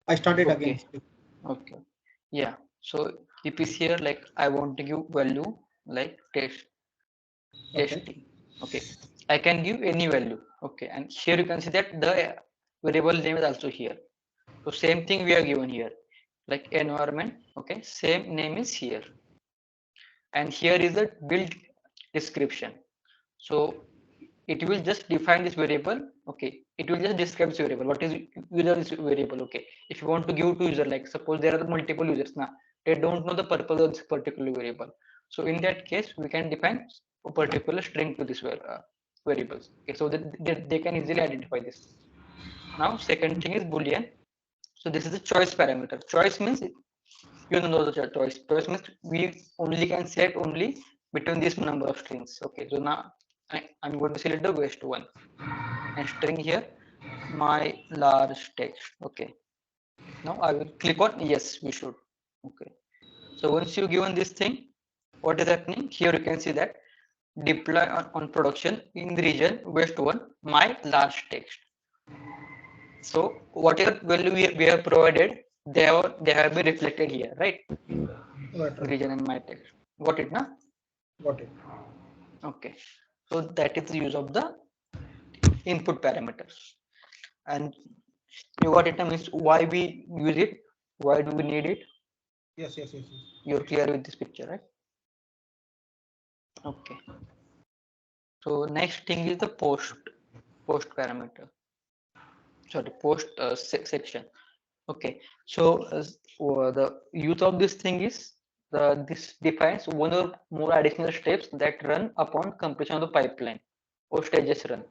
I started again. Okay. Okay. Yeah. So if is here like I want to give value like Okay. testing. Okay. I can give any value. Okay. And here you can see that the variable name is also here. So same thing we are given here. Like environment. Okay. Same name is here. And here is the build description. So it will just define this variable. Okay, it will just describe this variable. What is user is variable? Okay, if you want to give to user, like suppose there are multiple users now, they don't know the purpose of this particular variable. So in that case, we can define a particular string to this variables. Okay, so that they can easily identify this. Now second thing is boolean. So this is the choice parameter. Choice means you know the choice. Choice means we only can select only between this number of strings. Okay, so now I'm going to select the best one and string here my large text. Okay, now I will click on yes, we should. Okay, so once you given this thing, what is happening here? You can see that deploy on production in the region west one my large text. So whatever value we have provided, they have been reflected here, right? Right, right. Region and my text. Got it, na? Got it. Okay. So that is the use of the input parameters. And you got it, na? Means why we use it, why do we need it? Yes, yes, yes, yes. You're clear with this picture, right? Okay. So next thing is the post parameter. Sorry, post section. Okay. So the use of this thing is this defines one or more additional steps that run upon completion of the pipeline or stages run.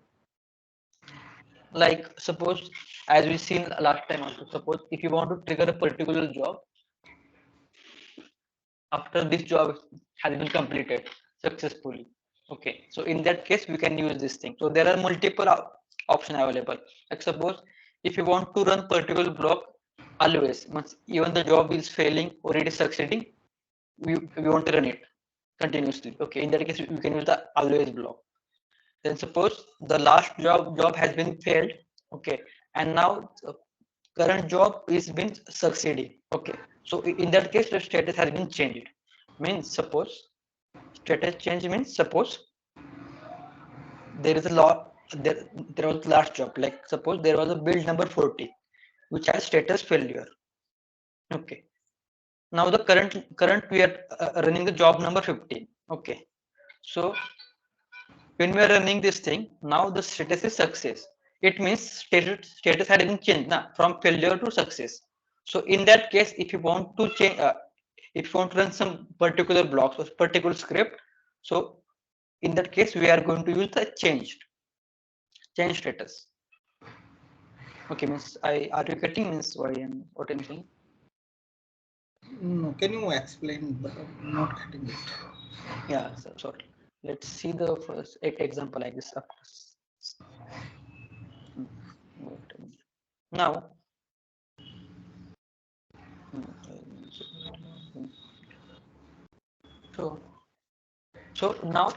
Like suppose, as we seen last time also, suppose if you want to trigger a particular job after this job has been completed successfully. Okay, so in that case we can use this thing. So there are multiple options available. Like suppose if you want to run particular block always, once even the job is failing or it is succeeding, we want to run it continuously. Okay, in that case we can use the always block. Then suppose the last job has been failed. Okay, and now current job is been succeeding. Okay, so in that case the status has been changed. Means suppose status change means suppose there is a lot there was last job, like suppose there was a build number 40 which has status failure. Okay, now the current we are running the job number 15. Okay, so when we are running this thing, now the status is success. It means status had been changed now from failure to success. So in that case, if you want to change if you want to run some particular blocks or particular script, so in that case we are going to use the change status. Okay, means I are you getting means what I'm saying? No, can you explain? But I'm not getting it. Yeah, so sorry, let's see the first example like this after. Hmm, wait a minute. Now so now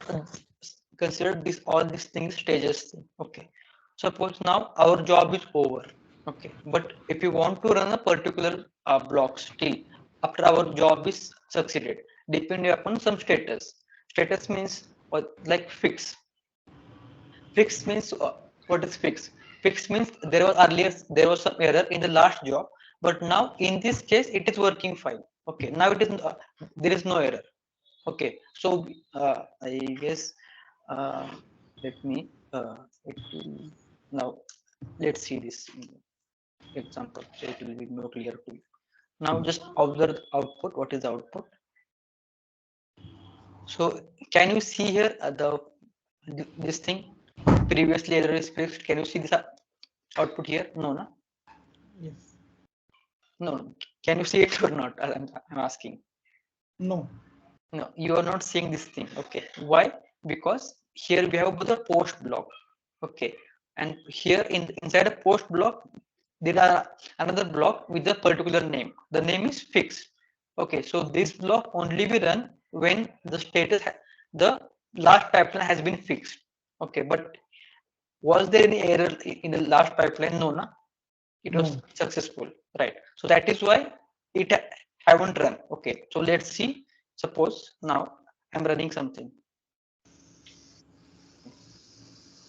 consider this all these things stages thing. Okay, suppose now our job is over. Okay, but if you want to run a particular block still after our job is succeeded, depending upon some status means what, like fix means what is fix means there was earlier there was some error in the last job, but now in this case it is working fine. Okay, now it is there is no error. Okay, so I guess uh, let me it will now let's see this example so it will be more clear to you. Now just observe the output. What is the output? So can you see here this thing previously error is fixed? Can you see this output here? No, no, Yes. no. Can you see it or not? I'm asking. No. No, you are not seeing this thing. Okay, why? Because here we have the post block. Okay, and here inside a post block there are another block with a particular name. The name is fixed. Okay, so this block only will run when the the last pipeline has been fixed. Okay, but was there any error in the last pipeline? No, na. It was No. successful, right? So that is why it haven't run. Okay, so let's see. Suppose now I'm running something.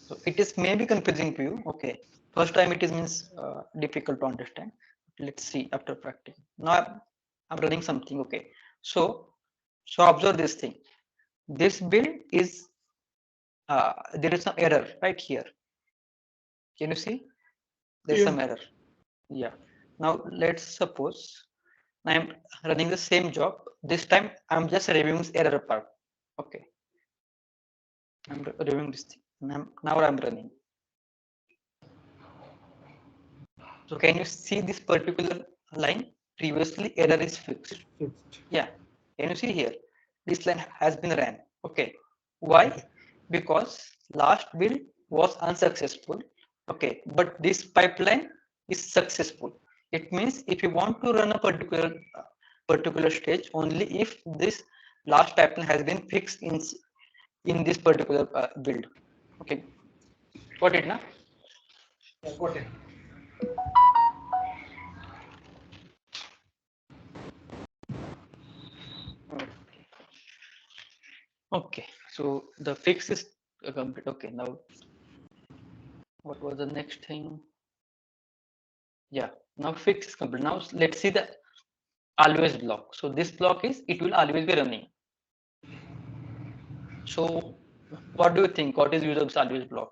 So it is maybe confusing to you. Okay, first time it is means difficult to understand. Let's see after practice. Now I'm running something. Okay, so observe this thing. This build is there is some error right here. Can you see? There's Yeah. some error. Yeah. Now let's suppose I'm running the same job. This time I'm just reviewing this error part. Okay. I'm reviewing this thing. Now I'm running. So can you see this particular line? Previously error is fixed. Fixed. Yeah. Can you see here? This line has been ran. Okay. Why? Because last build was unsuccessful. Okay. But this pipeline is successful. It means if you want to run a particular stage, only if this last pipeline has been fixed in this particular build. Okay. Got it now? Yeah, got it. Okay, so the fix is complete. Okay, now what was the next thing? Yeah, now fix is complete. Now let's see the always block. So this block is it will always be running. So what do you think? What is use of this always block?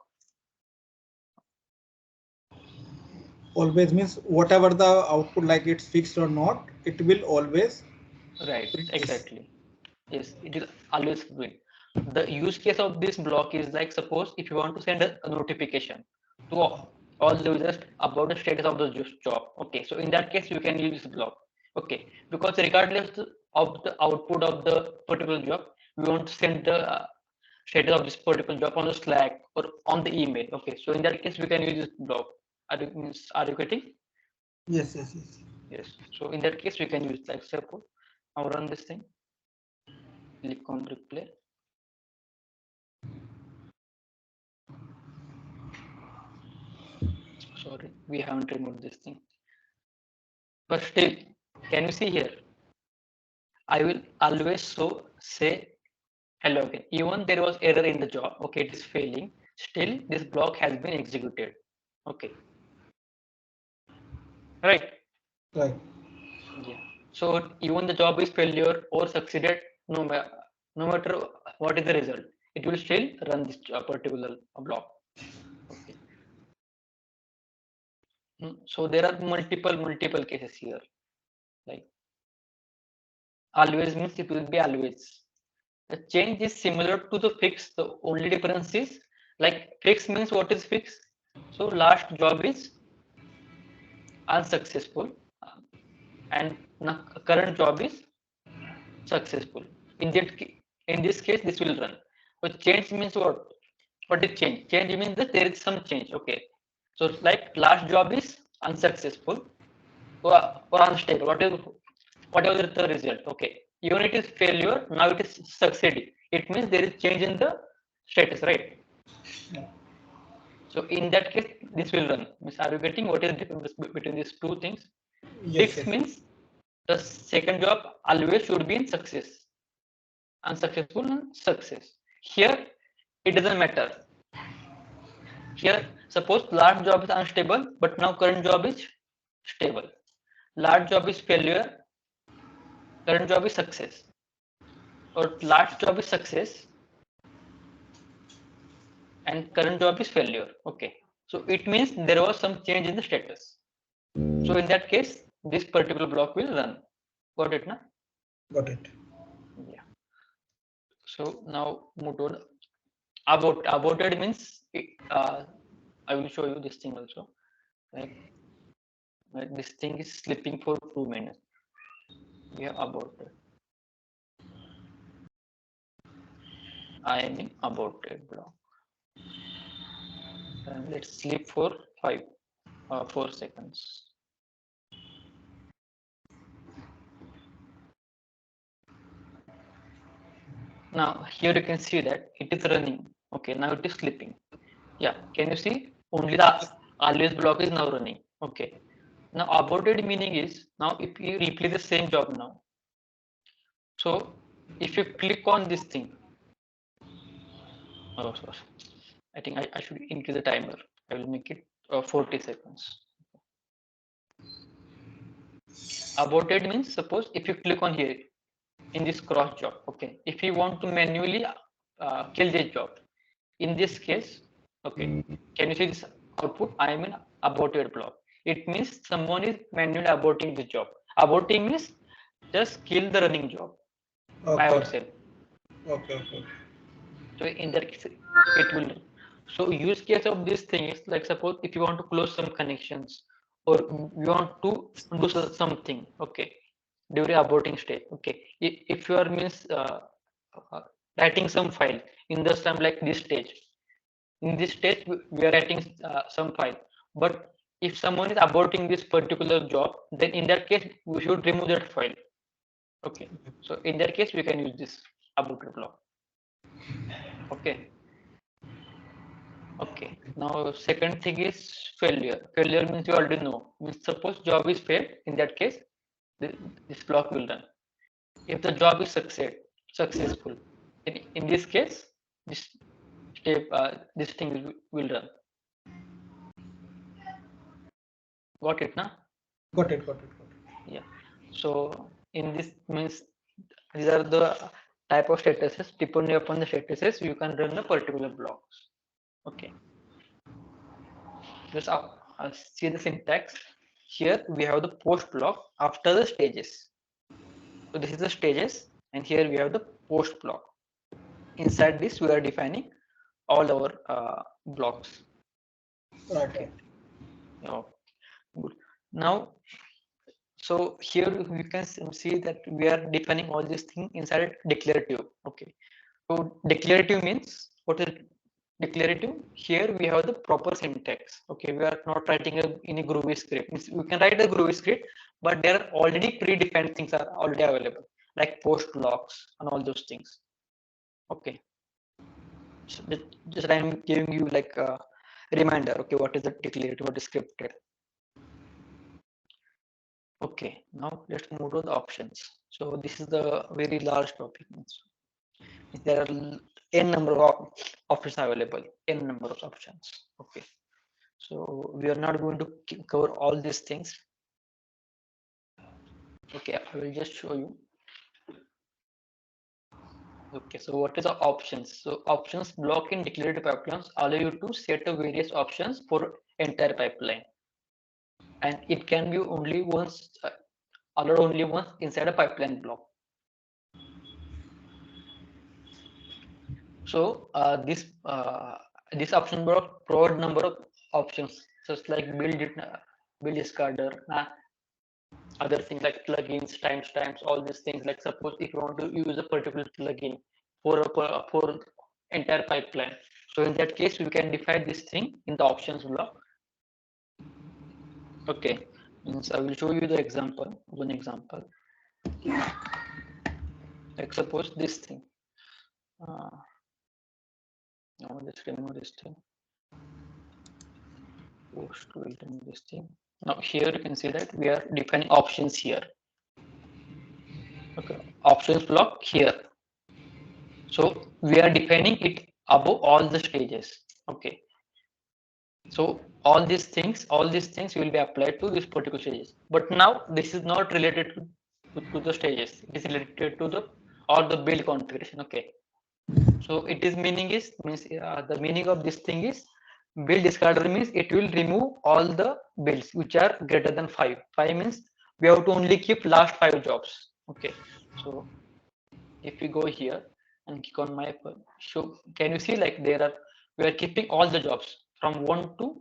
Always means whatever the output, like it's fixed or not, it will always Right, print this. exactly. Yes, it will always win. The use case of this block is like suppose if you want to send a notification to all the users about the status of the job. Okay, so in that case you can use this block. Okay, because regardless of the output of the particular job, we want to send the status of this particular job on the Slack or on the email. Okay, so in that case we can use this block. Are you getting? Yes, yes, yes. Yes. So in that case we can use like suppose I'll run this thing. Click on replay. Sorry, we haven't removed this thing. But still, can you see here? I will always say hello again. Even there was error in the job, okay, it is failing. Still, this block has been executed. Okay. Right. Right. Yeah. So even the job is failure or succeeded, no matter what is the result, it will still run this particular block. Okay. So there are multiple cases here. Like always means it will be always. The change is similar to the fix. The only difference is like fix means what is fix. So last job is unsuccessful and current job is successful. In this case, this will run. But change means what? What is change? Change means that there is some change. Okay. So like last job is unsuccessful or unstable. Whatever the result. Okay. Even it is failure, now it is succeeding. It means there is change in the status, right? Yeah. So in that case, this will run. Means are you getting what is the difference between these two things? Yes, Fix yes. means the second job always should be in success. Unsuccessful and success. Here it doesn't matter. Here suppose last job is unstable, but now current job is stable. Last job is failure, current job is success. Or last job is success and current job is failure. Okay. So it means there was some change in the status. So in that case, this particular block will run. Got it, na? Got it. Yeah. So now move to aborted means I will show you this thing also. Like this thing is sleeping for 2 minutes. We have aborted. I am in aborted block. And let's sleep for 4 seconds. Now here you can see that it is running. Okay, now it is sleeping. Yeah, can you see? Only the always block is now running. Okay. Now aborted meaning is, now if you replay the same job now. So if you click on this thing, oh sorry, I think I should increase the timer. I will make it 40 seconds. Aborted means, suppose if you click on here in this cross job, okay, if you want to manually kill this job, in this case, okay, can you see this output? I am in aborted block. It means someone is manually aborting the job. Aborting means just kill the running job by Okay. ourselves. Okay. So in that case, it will. So use case of this thing is like, suppose if you want to close some connections or you want to do something, okay, during aborting stage, okay. If you are means uh, writing some file in the some like this stage, in this stage we are writing some file, but if someone is aborting this particular job, then in that case we should remove that file. Okay, so in that case we can use this aborted block. Okay. Okay. Now second thing is failure. Failure means you already know. Means suppose job is failed, in that case, this block will run. If the job is successful, in this case, this step this thing will run. Got it, na? Got it. Yeah. So in this means these are the type of statuses. Depending upon the statuses, you can run the particular blocks. Okay. Just see the syntax. Here we have the post block after the stages. So this is the stages, and here we have the post block. Inside this, we are defining all our blocks. Okay. Oh, good. Now, so here we can see that we are defining all these things inside declarative. Okay. So declarative means, what is declarative? Here we have the proper syntax. Okay, we are not writing any Groovy script. Means we can write a Groovy script, but there are already predefined things are already available, like post blocks and all those things. Okay, so just I'm giving you like a reminder. Okay, what is the declarative, what is scripted? Okay, now let's move to the options. So this is the very large topic. There are n number of options available, n number of options. Okay, so we are not going to cover all these things. Okay, I will just show you. Okay, so what is the options? So options block in declarative pipelines allow you to set the various options for entire pipeline, and it can be only once allowed only once inside a pipeline block. So this option block provide number of options, just like build discarder, other things like plugins, timestamps, all these things. Like suppose if you want to use a particular plugin for entire pipeline, so in that case we can define this thing in the options block. Okay, means I will show you the example, one example. Like suppose this thing. Now let's remove this thing. Post will remove this thing. Now here you can see that we are defining options here. Okay, options block here. So we are defining it above all the stages. Okay. So all these things will be applied to this particular stages. But now this is not related to the stages. It is related to the or the build configuration. Okay. So it is means the meaning of this thing is build discarder means it will remove all the builds which are greater than 5. 5 means we have to only keep last 5 jobs. Okay. So if we go here and click on my show, can you see like we are keeping all the jobs from 1 to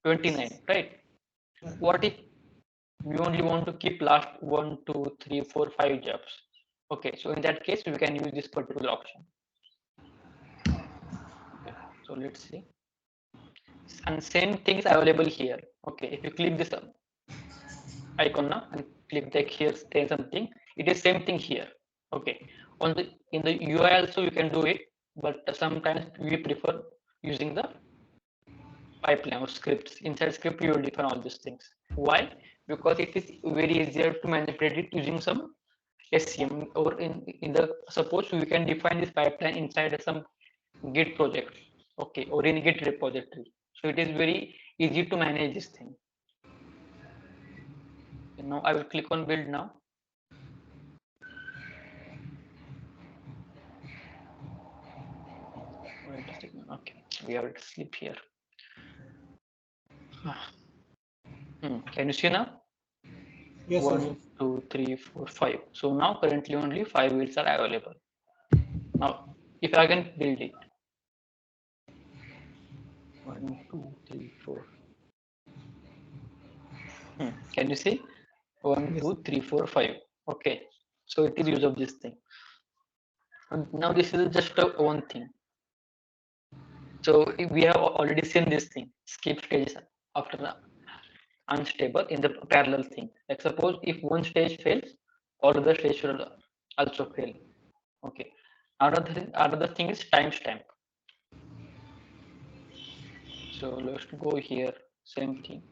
29, right? What if we only want to keep last 1, 2, 3, 4, 5 jobs? Okay, so in that case we can use this particular option. Okay, so let's see, and same thing is available here. Okay, if you click this icon now and click like here say something, it is same thing here. Okay, on the in the UI also you can do it, but sometimes we prefer using the pipeline or scripts. Inside script, you will define all these things. Why? Because it is very easier to manipulate it using some SCM, or in the, suppose we can define this pipeline inside some Git project, okay, or in Git repository. So it is very easy to manage this thing. Now I will click on build now. Wait a second. Okay, we have to sleep here. Can you see now? Yes, 1, 2, 3, 4, 5. So now currently only 5 wheels are available. Now, if I can build it, 1, 2, 3, 4. Can you see? 1, yes. 2, 3, 4, 5. Okay. So it is use of this thing. And now this is just one thing. So we have already seen this thing. Skip stages after the unstable in the parallel thing. Like suppose if one stage fails, all other stages should also fail. Okay. Another thing is timestamp. So let's go here. Same thing.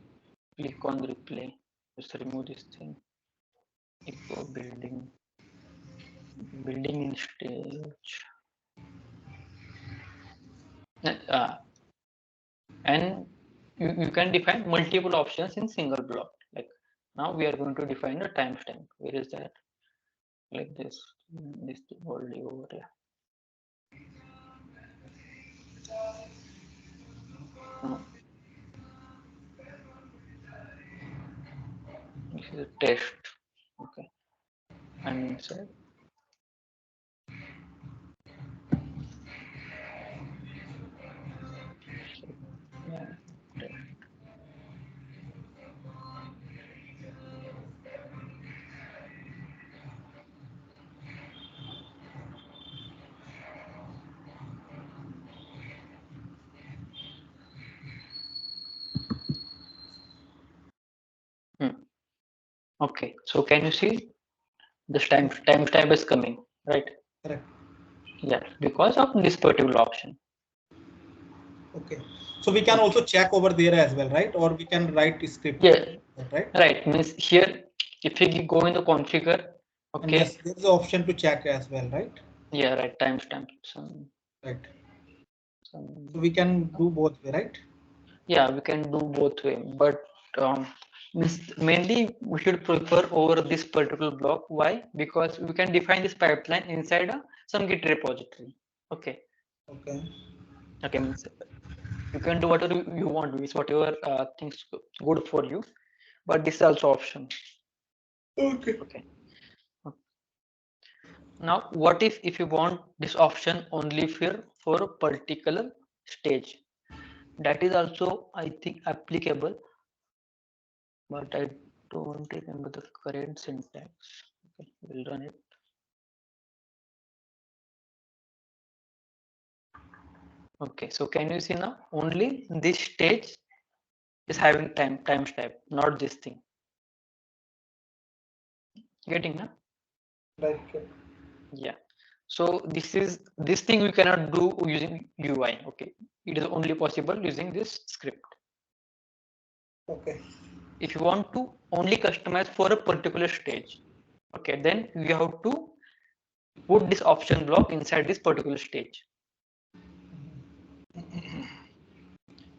Click on replay. Just remove this thing. Echo building. Building in stage. And you can define multiple options in single block. Like now we are going to define a timestamp. Where is that? Like this thing only over here. No. This is a test. Okay. And inside. Yeah. Test. Okay. So can you see this timestamp is coming, right? Correct. Yeah, because of this particular option. Okay. So we can also check over there as well, right? Or we can write a script. Yeah. Right. Right. Means here, if you go in the configure, okay. And yes, there's the option to check as well, right? Yeah. Right. Timestamp. Right. So we can do both way, right? Yeah, we can do both way, but mainly we should prefer over this particular block. Why? Because we can define this pipeline inside some Git repository. Okay. Okay. Okay. Means you can do whatever you want, means whatever things good for you, but this is also option. Okay. Okay. Now, what if you want this option only for a particular stage? That is also, I think, applicable, but I don't remember the current syntax. Okay, we'll run it. Okay, so can you see now? Only this stage is having timestamp, not this thing. Getting now? Right. Yeah. So this thing we cannot do using UI. Okay, it is only possible using this script. Okay. If you want to only customize for a particular stage, okay, then you have to put this option block inside this particular stage.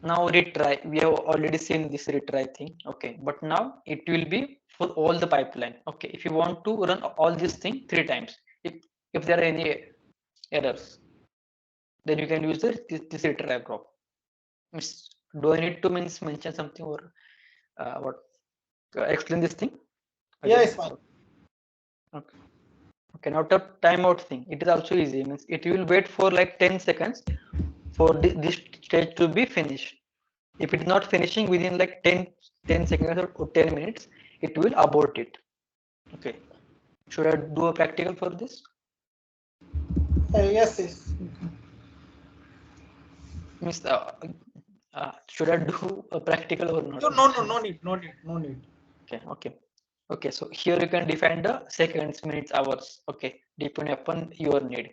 Now retry, we have already seen this retry thing. Okay, but now it will be for all the pipeline. Okay, if you want to run all this thing 3 times, if there are any errors, then you can use this retry block. Do I need to mention something or what? Explain this thing? Yeah, it's fine. Okay. Okay, now the timeout thing, it is also easy. Means it will wait for like 10 seconds for this stage to be finished. If it is not finishing within like 10 seconds or 10 minutes, it will abort it. Okay. Should I do a practical for this? Yes, yes. Means, should I do a practical or not? No need. Okay. So here you can define the seconds, minutes, hours. Okay, depending upon your need.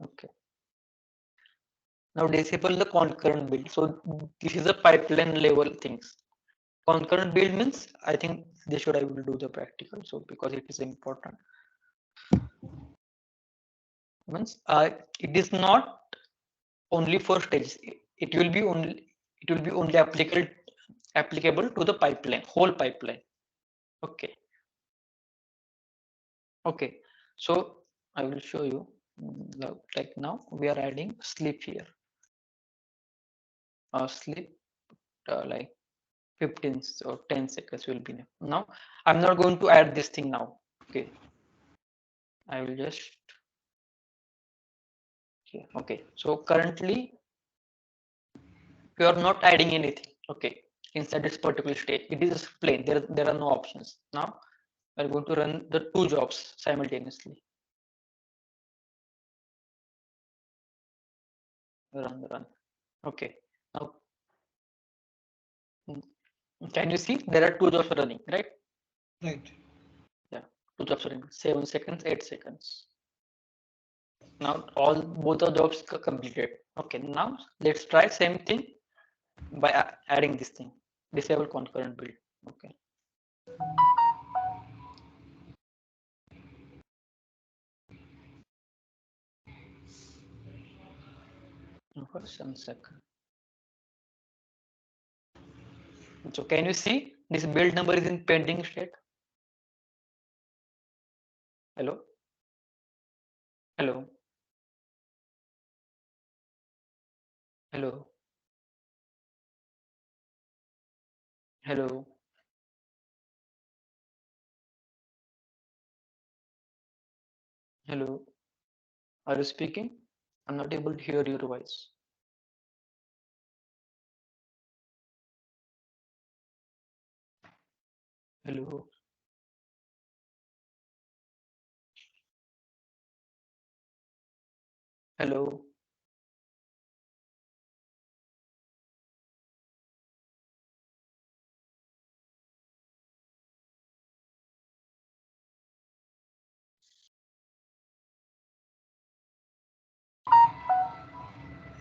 Okay. Now disable the concurrent build. So this is a pipeline level things. Concurrent build means I think they should I will do the practical. So because it is important. Means it is not only for stages. It will be only applicable to the pipeline, whole pipeline. Okay. Okay. So I will show you like now we are adding sleep here. Sleep like 15 or 10 seconds will be now. I'm not going to add this thing now. Okay. I will just here. Okay. So currently we are not adding anything. Okay. Inside this particular stage, it is plain. There are no options. Now we're going to run the two jobs simultaneously. Run. Okay. Now can you see there are two jobs running, right? Right. Yeah. Two jobs running. 7 seconds, 8 seconds. Now both the jobs completed. Okay. Now let's try same thing by adding this thing. Disable concurrent build. Okay. First 1 second. So can you see this build number is in pending state? Hello? Hello? Hello? Hello? Hello? Are you speaking? I'm not able to hear your voice. Hello? Hello?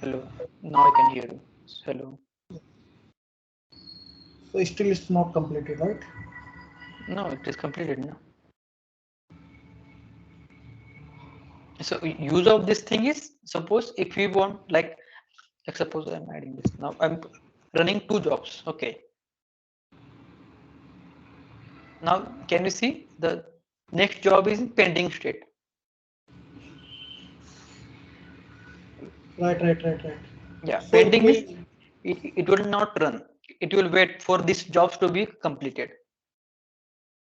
Hello? Now I can hear you. Hello? So still it's not completed, right? No, it is completed now. So use of this thing is suppose if we want like suppose I'm adding this now I'm running two jobs. Okay. Now can you see the next job is in pending state. Right. Yeah, So pending means it will not run. It will wait for these jobs to be completed.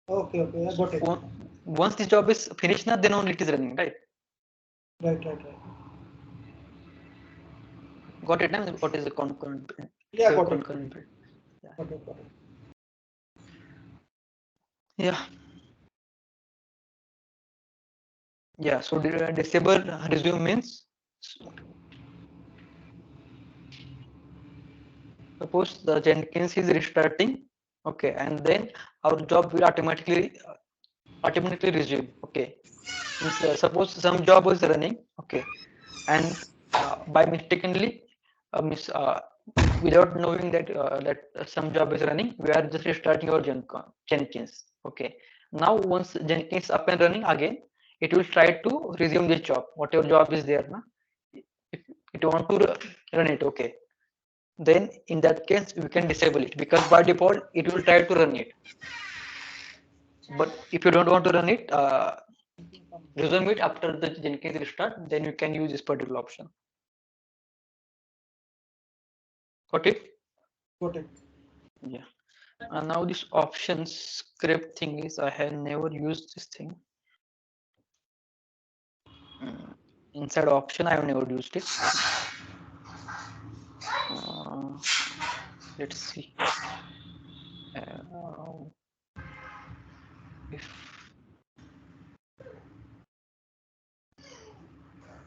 okay, I got it. Once this job is finished now, then only it is running, right? Right. Got it now? What is the concurrent build? Yeah, got it. Concurrent build. Yeah. Got it. Yeah. Yeah. So disable resume means suppose the Jenkins is restarting, okay, and then our job will automatically resume. Okay. Means, suppose some job was running, okay, and by mistakenly means without knowing that some job is running, we are just restarting our Jenkins. Okay. Now once Jenkins up and running again, it will try to resume this job, whatever job is there. Na? If it want to run it, okay. Then in that case we can disable it because by default it will try to run it. But if you don't want to run it, resume it after the Jenkins restart, then you can use this particular option. Got it? Got it. Yeah. Now this option script thing is I have never used this thing. Inside option I have never used it. Let's see. If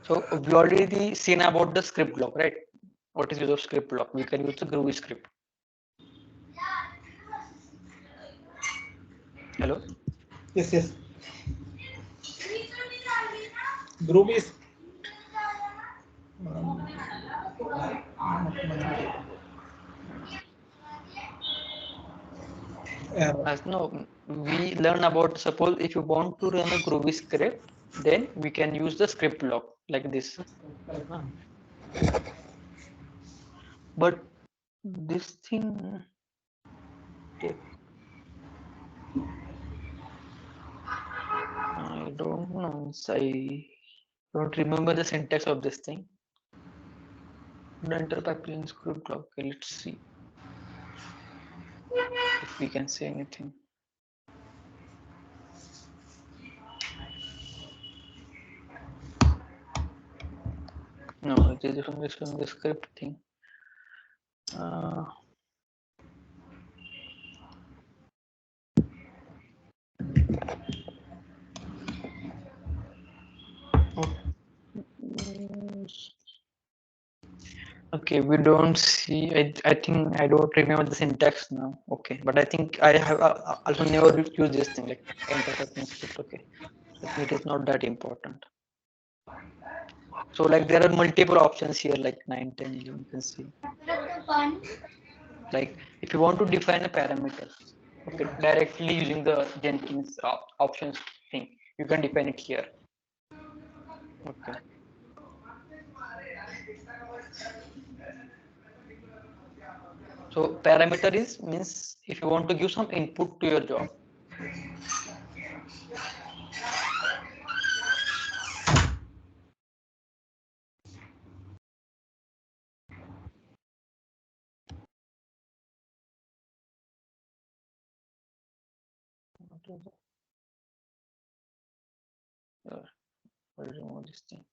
so, we already seen about the script block, right? What is use of script block? We can use the Groovy script. Hello. Yes. Groovy is error. As no, we learn about, suppose if you want to run a Groovy script, then we can use the script log like this. But this thing, I don't know. I don't remember the syntax of this thing. Enter pipeline script log. Okay, let's see if we can say anything. No, it is from the script thing. Okay, we don't see. I think I don't remember the syntax now. Okay, but I think I have also never used this thing like enter pipeline script. Okay, so I think it is not that important. So like there are multiple options here, like 9, 10, 11, you can see. Like if you want to define a parameter, okay, directly using the Jenkins options thing, you can define it here. Okay. So parameter is means if you want to give some input to your job. I'll remove this thing.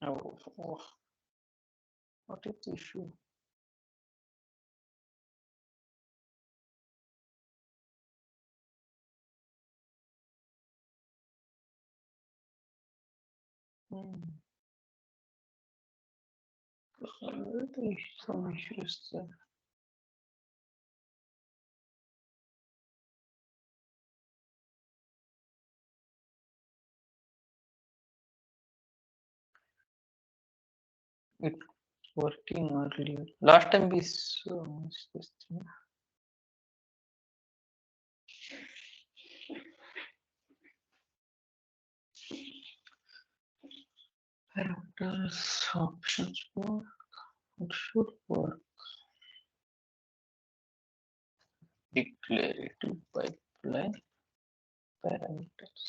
Oh, what is the issue? Some issues there. It's working earlier. Last time we saw this thing. Parameters options work. It should work. Declarative pipeline parameters.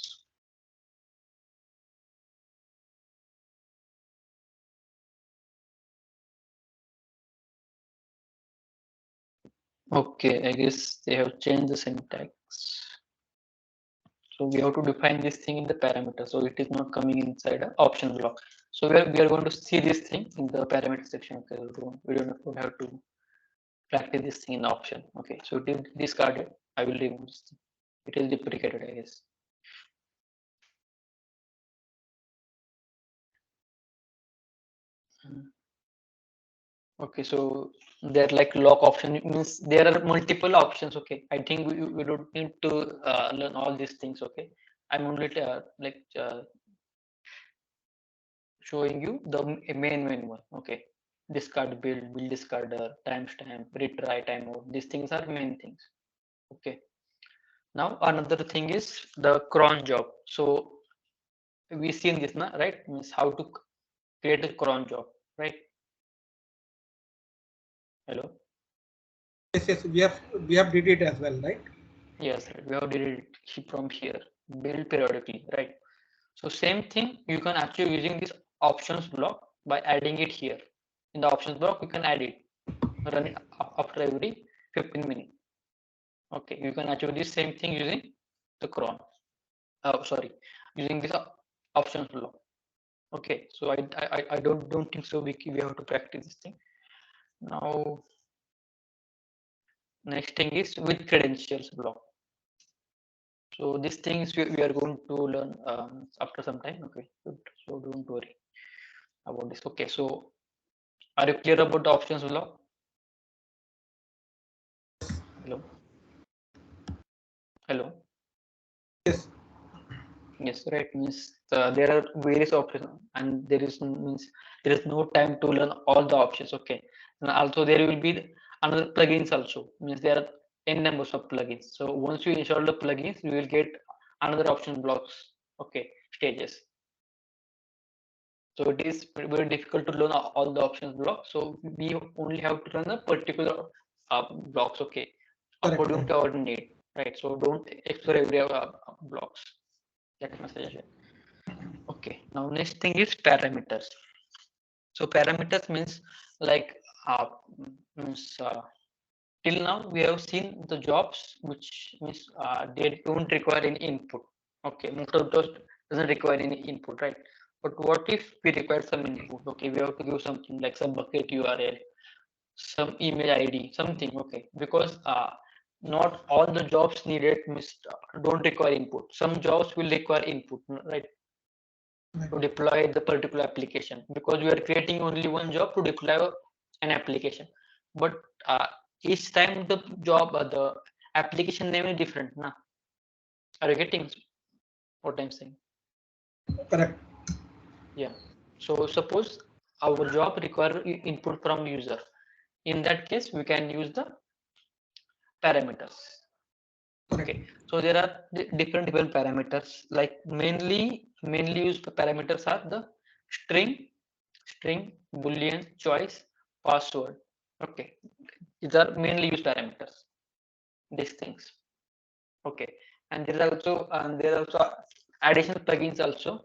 Okay, I guess they have changed the syntax. So we have to define this thing in the parameter. So it is not coming inside an option block. So we are going to see this thing in the parameter section. Okay, we don't have to practice this thing in the option. Okay, so it is discarded. I will remove this thing. It is deprecated, I guess. Okay, so they're like lock option. It means there are multiple options. Okay, I think we don't need to learn all these things. Okay, I'm only showing you the main one. Okay, discard build discarder, timestamp, retry timeout. These things are main things. Okay, now another thing is the cron job. So we seen this now, right? Means how to create a cron job, right? Hello. Yes, we have did it as well, right? Yes, right. We have did it from here. Build periodically, right? So same thing, you can actually using this options block by adding it here. In the options block, you can add it, run it after every 15 minutes. Okay, you can achieve this same thing using the cron. Sorry, using this options block. Okay, so I don't think so. We have to practice this thing. Now, next thing is with credentials block. So these things we are going to learn after some time. Okay, good. So don't worry about this. Okay, so are you clear about the options block? Hello? Hello? Yes. Yes, right. Means there are various options, and there is no time to learn all the options. Okay, and also there will be another plugins also. Means there are n numbers of plugins. So once you install the plugins, you will get another option blocks. Okay, stages. So it is very difficult to learn all the options blocks. So we only have to learn a particular blocks. Okay, Correct. according to our need. Right. So don't explore every blocks. That's my suggestion. Okay, now next thing is parameters. So parameters means like uh, means till now we have seen the jobs which means they don't require any input. Okay, most of those doesn't require any input, right? But what if we require some input? Okay, we have to give something like some bucket URL, some email ID, something. Okay, because not all the jobs needed means don't require input. Some jobs will require input, right? To deploy the particular application, because we are creating only one job to deploy an application, but each time the job the application name is different na. Are you getting what I'm saying? Correct. Yeah, so suppose our job require input from user. In that case we can use the parameters. Okay, so there are different parameters, like mainly used parameters are the string, boolean, choice, password. Okay, these are mainly used parameters, these things. Okay, and there are also additional plugins also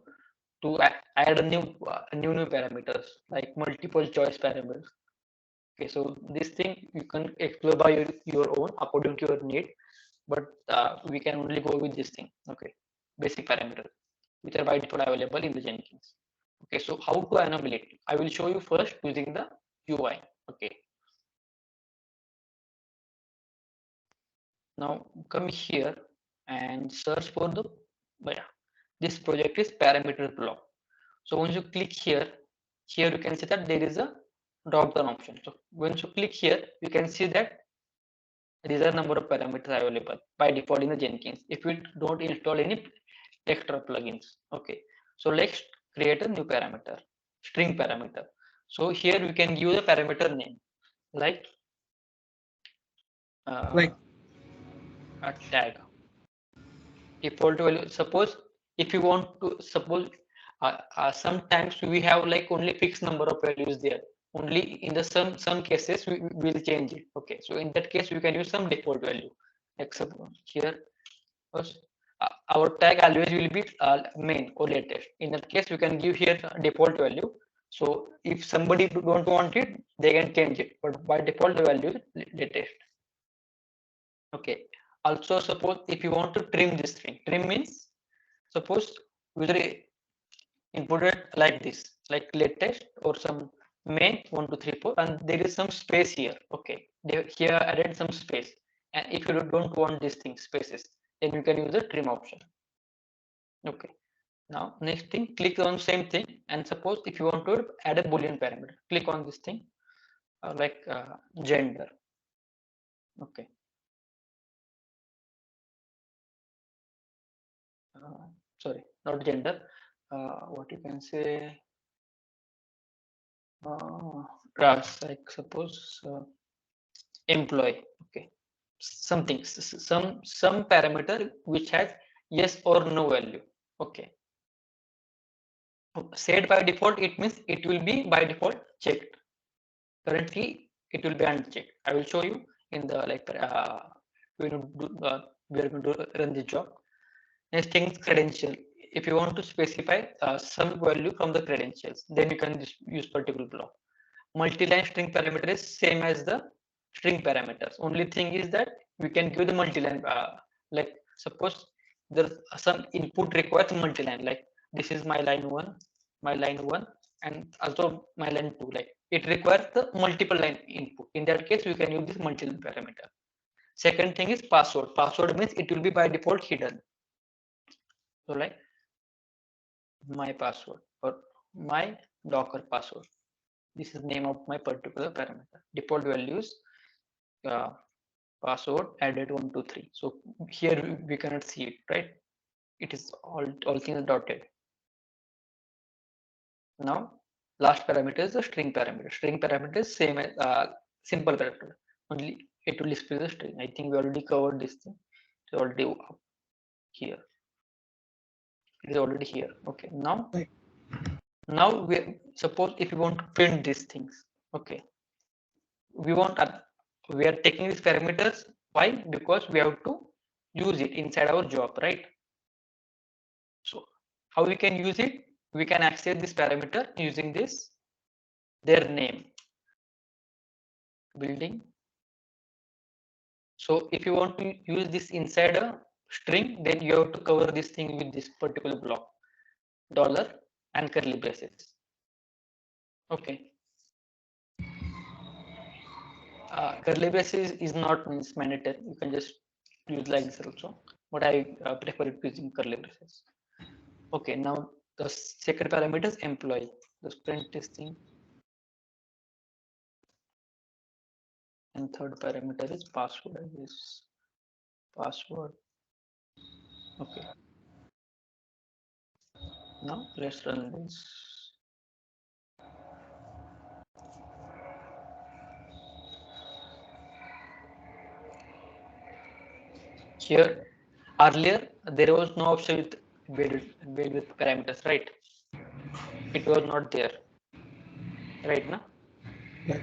to add a new parameters like multiple choice parameters. Okay, so this thing you can explore by your own according to your need, but we can only go with this thing. Okay, basic parameters which are by default available in the Jenkins. Okay, so how to enable it? I will show you first using the UI. Okay, now come here and search for the yeah, this project is parameter block. So once you click here you can see that there is a drop down option. So once you click here you can see that these are number of parameters available by default in the Jenkins if we don't install any extra plugins. Okay, so let's create a new parameter, string parameter. So here we can give the parameter name like Like a tag default value. Suppose if you want to suppose sometimes we have like only fixed number of values there, only in the some cases we will change it. Okay, so in that case we can use some default value, except here our tag always will be main or latest. In that case we can give here default value. So if somebody don't want it they can change it, but by default the value is latest. Okay, also suppose if you want to trim this thing, trim means suppose user inputted like this, like latest or some main 1 2 3 4 and there is some space here. Okay, they here added some space, and if you don't want these things spaces then you can use the trim option. Okay, now next thing, click on same thing, and suppose if you want to add a boolean parameter, click on this thing like gender. Okay, sorry, not gender, what you can say, like suppose employee. Okay, something some parameter which has yes or no value. Okay, set by default it means it will be by default checked. Currently it will be unchecked. I will show you in the like we are going to run the job. Next thing is credential. If you want to specify some value from the credentials, then you can just use particular block. Multi-line string parameter is same as the string parameters. Only thing is that we can give the multi-line like suppose there's some input requires multi-line, like this is my line one and also my line two, like it requires the multiple line input. In that case we can use this multi-line parameter. Second thing is password means it will be by default hidden. So like my password. or my Docker password. This is name of my particular parameter. Default values password added 123. So here we cannot see it, right? It is all things dotted. Now last parameter is the string parameter. String parameter is same as simple parameter. Only it will display the string. I think we already covered this thing. It's already up here. It is already here. Okay. Now we suppose if you want to print these things. Okay. We are taking these parameters. Why? Because we have to use it inside our job, right? So how we can use it? We can access this parameter using this their name building. So if you want to use this inside a string, then you have to cover this thing with this particular block dollar and curly braces. Okay. Curly braces is not means mandatory. You can just use like this also, but I prefer it using curly braces. Okay, now the second parameter is employee. The sprint testing, and third parameter is password. I guess password. Okay. Now let's run this. Here earlier there was no option with build with parameters, right? It was not there, right now. Right.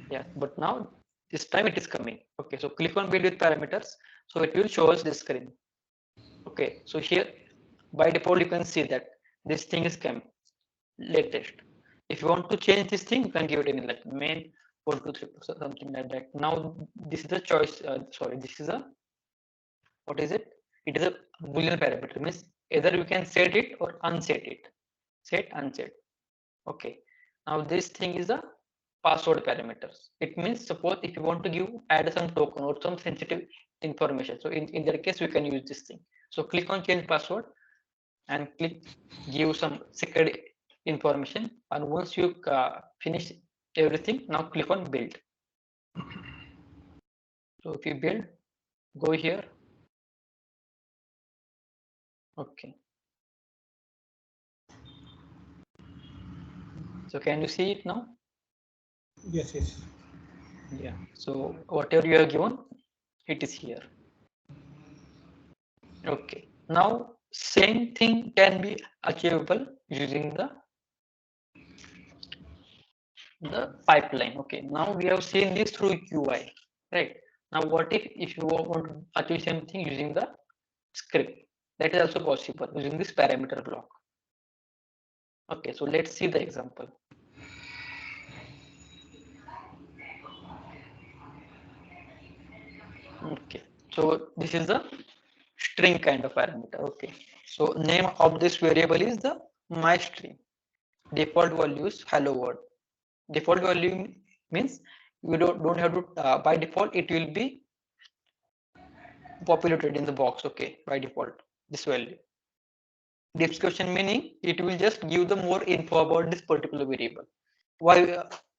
Yeah, but now this time it is coming. Okay, so click on build with parameters, so it will show us this screen. Okay, so here by default you can see that this thing is come latest. If you want to change this thing, you can give it any like main 123 something like that. Now this is the choice. Sorry, this is a what is it? It is a boolean parameter. Means either you can set it or unset it. Set unset. Okay. Now this thing is a password parameters. It means suppose if you want to give add some token or some sensitive information. So in that case we can use this thing. So click on change password and click give some secret information, and once you finish everything, now click on build. So if you build, go here. Okay, so can you see it now? Yes, yes. Yeah, so whatever you have given, it is here. Okay, now same thing can be achievable using the pipeline. Okay, now we have seen this through UI, right? Now what if you want to achieve something using the script? That is also possible using this parameter block. Okay, so let's see the example. Okay, so this is the string kind of parameter. Okay, so name of this variable is the my string. Default value is hello world. Default value means you don't have to by default it will be populated in the box. Okay, by default this value. Description meaning it will just give the more info about this particular variable. Why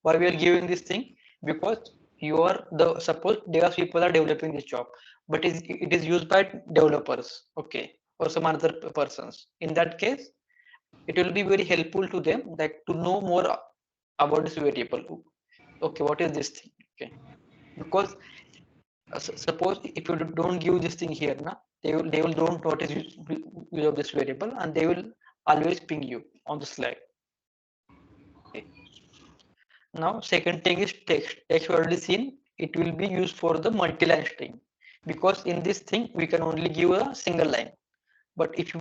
we are giving this thing? Because you are the suppose devs people are developing this job, but it is used by developers, okay, or some other persons. In that case, it will be very helpful to them that to know more about this variable. Okay, what is this thing? Okay, because suppose if you don't give this thing here, na, they will don't know what is use of this variable, and they will always ping you on the slide. Okay. Now second thing is text. Text we already seen. It will be used for the multi-line string, because in this thing we can only give a single line. But if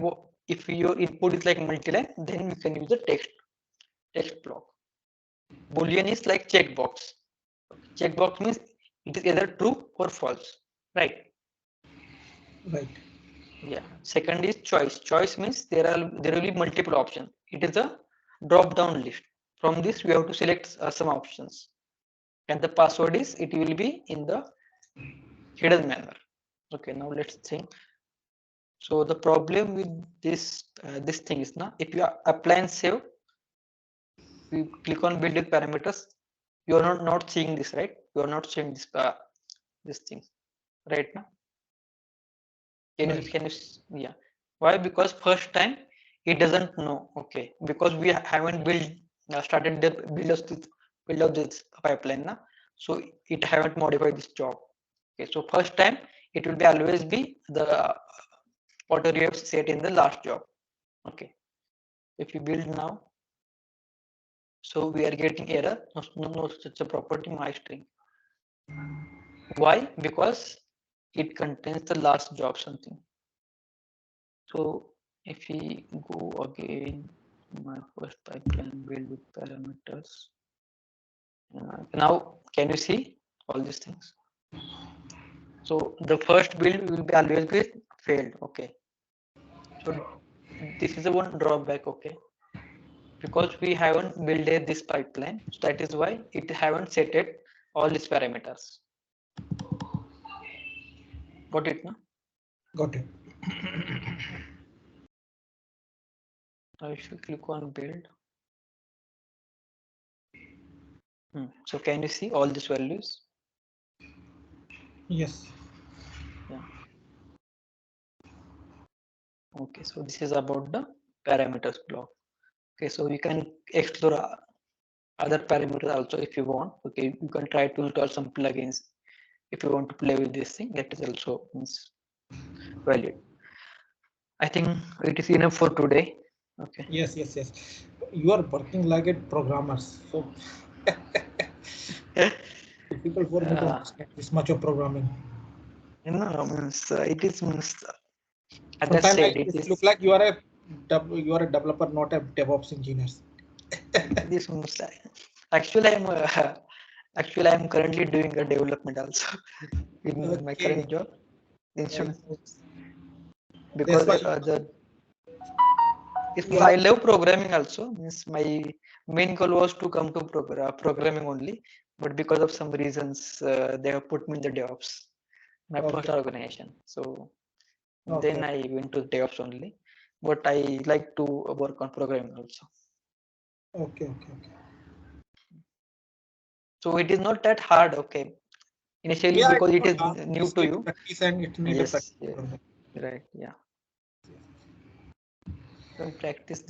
your input is like multi-line, then we can use the text block. Boolean is like checkbox. Checkbox means it is either true or false, right? Right. Yeah. Second is choice. Choice means there will be multiple options. It is a drop down list. From this we have to select some options, and the password is it will be in the hidden manner. Okay. Now let's think. So the problem with this this thing is now, if you apply and save, you click on build with parameters, you are not seeing this, right? You are not seeing this thing right now. Right. Yeah. Why? Because first time it doesn't know. Okay, because we haven't started the build of this pipeline now, so it haven't modified this job. Okay, so first time it will be always be the whatever you have set in the last job. Okay, if you build now, so we are getting error. No such a property my string. Why? Because it contains the last job something. So if we go again, my first pipeline build with parameters. Now, can you see all these things? So the first build will be always be failed. Okay. So this is the one drawback. Okay. Because we haven't built this pipeline, so that is why it haven't set it all these parameters. Got it? No? Got it. Now if you click on build, so can you see all these values? Yes. Yeah. Okay, so this is about the parameters block. Okay, so you can explore other parameters also if you want. Okay, you can try to install some plugins if you want to play with this thing. That is also valid. I think it is enough for today. Okay. Yes. You are working like a programmer, so difficult for me to understand this much of programming. No, means it is means as I Sometimes said, it it is look like you are a developer, not a DevOps engineer. this means actually I'm currently doing a development also in my current Okay. job insurance That's because why you I are. love programming also. Means my main goal was to come to programming only, but because of some reasons they have put me in the DevOps, my first Okay. organization. So then Okay. I went to DevOps only, but I like to work on programming also. Okay. So it is not that hard. Okay, initially Yeah, because it's it not is hard. new It's to need you. practice and it need a Yes, practice. yeah, right, yeah. Don't practice